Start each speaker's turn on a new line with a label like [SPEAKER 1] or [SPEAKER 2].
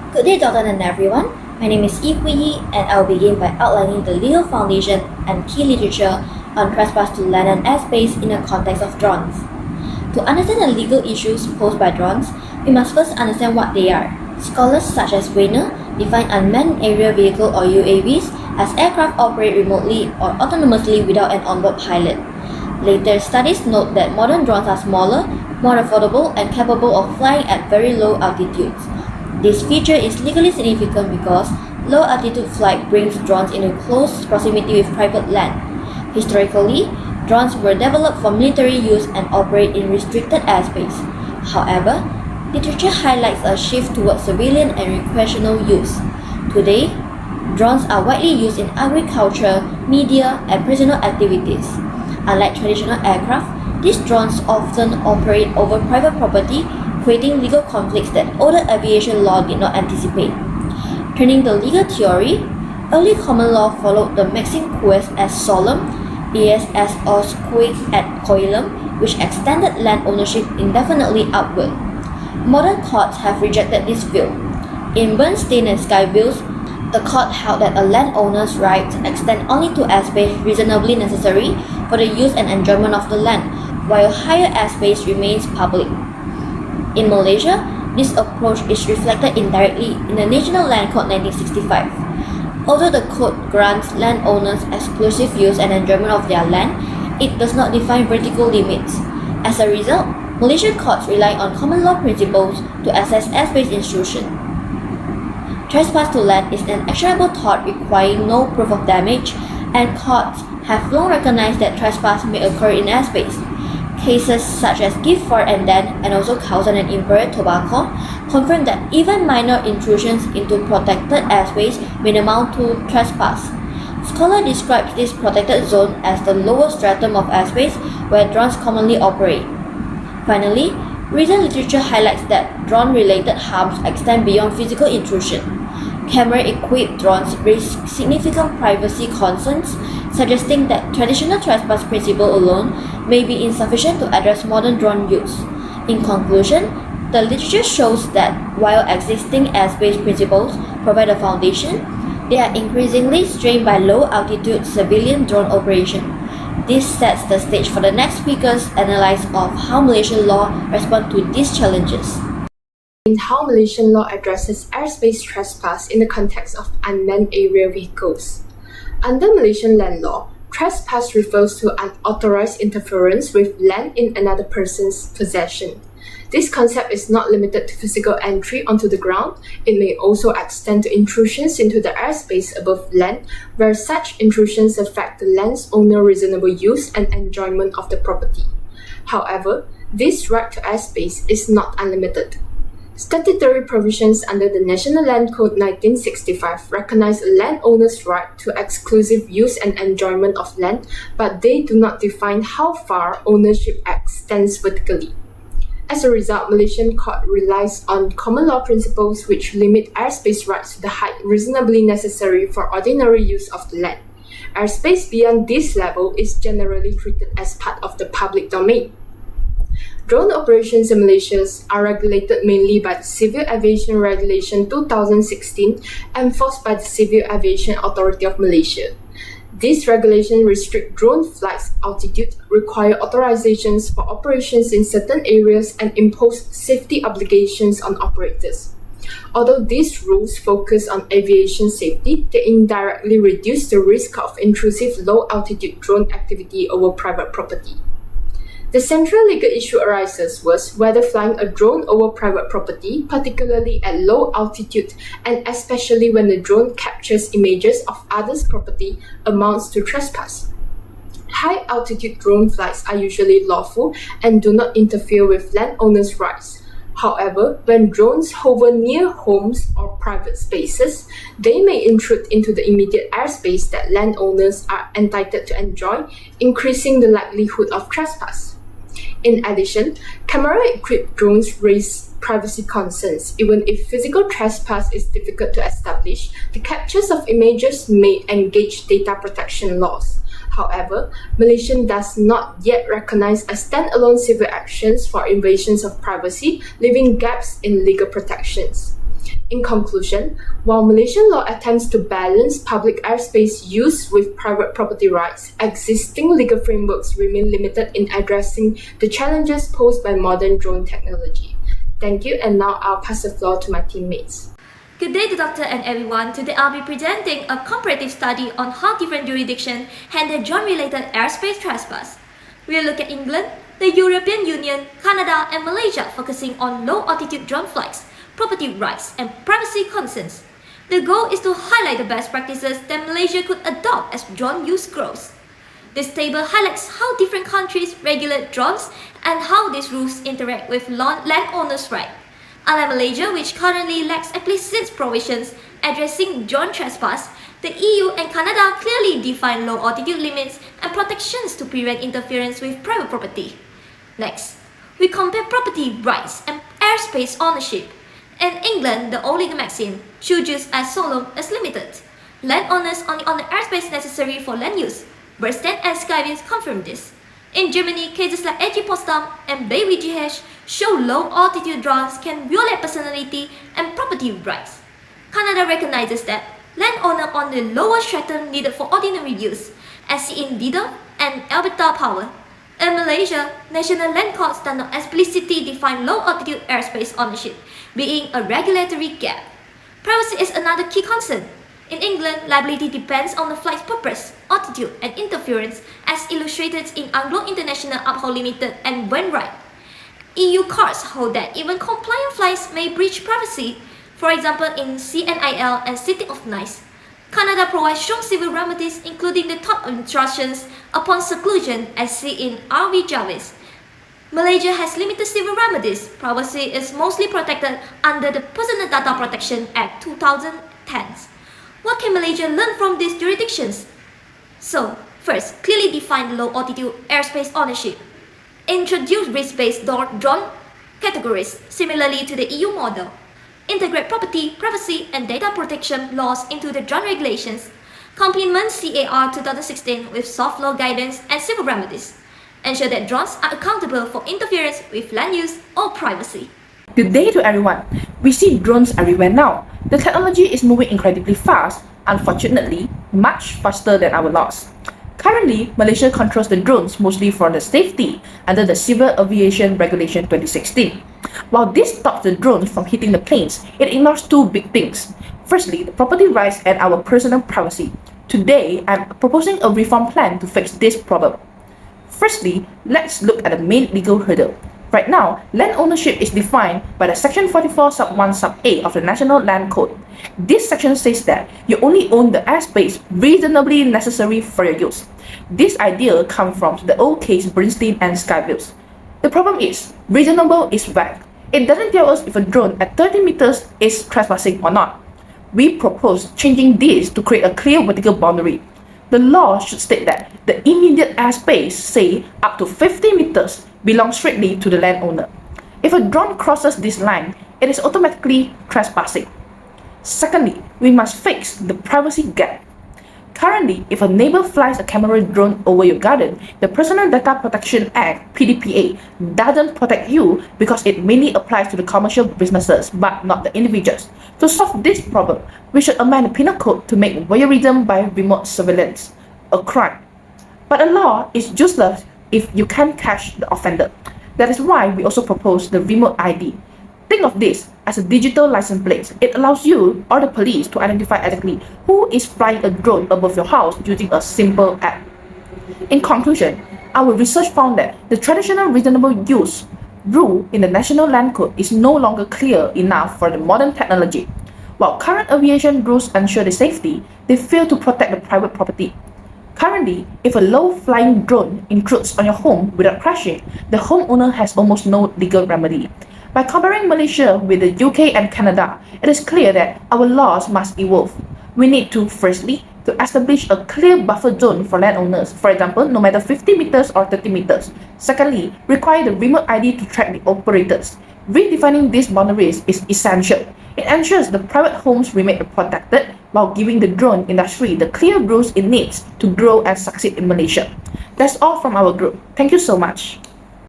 [SPEAKER 1] Good day, Dr. and everyone. My name is Yi Hui Yi, and I'll begin by outlining the legal foundation and key literature on trespass to land and airspace in the context of drones. To understand the legal issues posed by drones, we must first understand what they are. Scholars such as Weiner define unmanned aerial vehicle or UAVs as aircraft operate remotely or autonomously without an onboard pilot. Later studies note that modern drones are smaller, more affordable, and capable of flying at very low altitudes. This feature is legally significant because low altitude flight brings drones into close proximity with private land. Historically, drones were developed for military use and operate in restricted airspace. However, literature highlights a shift towards civilian and recreational use. Today, drones are widely used in agriculture, media, and personal activities. Unlike traditional aircraft, these drones often operate over private property, creating legal conflicts that older aviation law did not anticipate. Turning to legal theory, early common law followed the maxim quis est solem, ius est os quid et coelum, which extended land ownership indefinitely upward. Modern courts have rejected this view. In Bernstein and Skyville, the court held that a landowner's rights extend only to airspace reasonably necessary for the use and enjoyment of the land, while higher airspace remains public. In Malaysia, this approach is reflected indirectly in the National Land Code 1965. Although the code grants landowners exclusive use and enjoyment of their land, it does not define vertical limits. As a result, Malaysian courts rely on common law principles to assess airspace intrusion. Trespass to land is an actionable tort requiring no proof of damage, and courts have long recognized that trespass may occur in airspace. Cases such as Gifford and Dan, and also Carlson and Imperial Tobacco, confirm that even minor intrusions into protected airspace may amount to trespass. Scholar describes this protected zone as the lower stratum of airspace where drones commonly operate. Finally, recent literature highlights that drone-related harms extend beyond physical intrusion. Camera-equipped drones raise significant privacy concerns, suggesting that traditional trespass principle alone may be insufficient to address modern drone use. In conclusion, the literature shows that while existing airspace principles provide a foundation, they are increasingly strained by low-altitude civilian drone operation. This sets the stage for the next speaker's analysis of how Malaysian law responds to these challenges.
[SPEAKER 2] In how Malaysian law addresses airspace trespass in the context of unmanned aerial vehicles. Under Malaysian land law, trespass refers to unauthorized interference with land in another person's possession. This concept is not limited to physical entry onto the ground. It may also extend to intrusions into the airspace above land, where such intrusions affect the land's owner's reasonable use and enjoyment of the property. However, this right to airspace is not unlimited. Statutory provisions under the National Land Code 1965 recognize a landowner's right to exclusive use and enjoyment of land, but they do not define how far ownership extends vertically. As a result, Malaysian court relies on common law principles which limit airspace rights to the height reasonably necessary for ordinary use of the land. Airspace beyond this level is generally treated as part of the public domain. Drone operations in Malaysia are regulated mainly by the Civil Aviation Regulation 2016 enforced by the Civil Aviation Authority of Malaysia. These regulations restrict drone flights altitude, require authorizations for operations in certain areas, and impose safety obligations on operators. Although these rules focus on aviation safety, they indirectly reduce the risk of intrusive low-altitude drone activity over private property. The central legal issue arises was whether flying a drone over private property, particularly at low altitude and especially when the drone captures images of others' property, amounts to trespass. High-altitude drone flights are usually lawful and do not interfere with landowners' rights. However, when drones hover near homes or private spaces, they may intrude into the immediate airspace that landowners are entitled to enjoy, increasing the likelihood of trespass. In addition, camera-equipped drones raise privacy concerns. Even if physical trespass is difficult to establish, the captures of images may engage data protection laws. However, Malaysia does not yet recognize as standalone civil actions for invasions of privacy, leaving gaps in legal protections. In conclusion, while Malaysian law attempts to balance public airspace use with private property rights, existing legal frameworks remain limited in addressing the challenges posed by modern drone technology. Thank you, and now I'll pass the floor to my teammates.
[SPEAKER 1] Good day to Doctor and everyone. Today I'll be presenting a comparative study on how different jurisdictions handle drone-related airspace trespass. We'll look at England, the European Union, Canada, and Malaysia, focusing on low-altitude drone flights, property rights, and privacy concerns. The goal is to highlight the best practices that Malaysia could adopt as drone use grows. This table highlights how different countries regulate drones and how these rules interact with landowners' rights. Unlike Malaysia, which currently lacks explicit provisions addressing drone trespass, the EU and Canada clearly define low-altitude limits and protections to prevent interference with private property. Next, we compare property rights and airspace ownership. In England, the old legal maxim, should use as solemn as limited. Landowners only own the airspace necessary for land use. Bernstein and Skyviews confirm this. In Germany, cases like AG Potsdam and BWGH show low-altitude drones can violate personality and property rights. Canada recognizes that landowners own the lowest stratum needed for ordinary use, as seen in Dido and Alberta Power. In Malaysia, national land courts do not explicitly define low-altitude airspace ownership, being a regulatory gap. Privacy is another key concern. In England, liability depends on the flight's purpose, altitude, and interference, as illustrated in Anglo International Uphold Limited and Wainwright. EU courts hold that even compliant flights may breach privacy, for example in CNIL and City of Nice. Canada provides strong civil remedies, including the tort instructions upon seclusion, as seen in R.V. Jarvis. Malaysia has limited civil remedies. Privacy is mostly protected under the Personal Data Protection Act 2010. What can Malaysia learn from these jurisdictions? So, first, clearly define low-altitude airspace ownership. Introduce risk-based drone categories, similarly to the EU model. Integrate property, privacy, and data protection laws into the drone regulations. Complement CAR 2016 with soft law guidance and civil remedies. Ensure that drones are accountable for interference with land use or privacy.
[SPEAKER 3] Good day to everyone. We see drones everywhere now. The technology is moving incredibly fast, unfortunately, much faster than our laws. Currently, Malaysia controls the drones mostly for the safety under the Civil Aviation Regulation 2016. While this stops the drones from hitting the planes, it ignores two big things. Firstly, the property rights and our personal privacy. Today, I'm proposing a reform plan to fix this problem. Firstly, let's look at the main legal hurdle. Right now, land ownership is defined by the Section 44 sub 1 sub A of the National Land Code. This section says that you only own the airspace reasonably necessary for your use. This idea comes from the old case Bernstein and Skyviews. The problem is, reasonable is vague. It doesn't tell us if a drone at 30 meters is trespassing or not. We propose changing this to create a clear vertical boundary. The law should state that the immediate airspace, say up to 50 meters, belongs strictly to the landowner. If a drone crosses this line, it is automatically trespassing. Secondly, we must fix the privacy gap. Currently, if a neighbor flies a camera drone over your garden, the Personal Data Protection Act (PDPA) doesn't protect you because it mainly applies to the commercial businesses but not the individuals. To solve this problem, we should amend the penal code to make voyeurism by remote surveillance a crime. But a law is useless if you can't catch the offender. That is why we also propose the remote ID. Think of this as a digital license plate. It allows you or the police to identify exactly who is flying a drone above your house using a simple app. In conclusion, our research found that the traditional reasonable use rule in the National Land Code is no longer clear enough for the modern technology. While current aviation rules ensure the safety, they fail to protect the private property. Currently, if a low-flying drone intrudes on your home without crashing, the homeowner has almost no legal remedy. By comparing Malaysia with the UK and Canada, it is clear that our laws must evolve. We need to, firstly, to establish a clear buffer zone for landowners, for example, no matter 50 meters or 30 meters. Secondly, require the remote ID to track the operators. Redefining these boundaries is essential. It ensures the private homes remain protected while giving the drone industry the clear rules it needs to grow and succeed in Malaysia. That's all from our group. Thank you so much.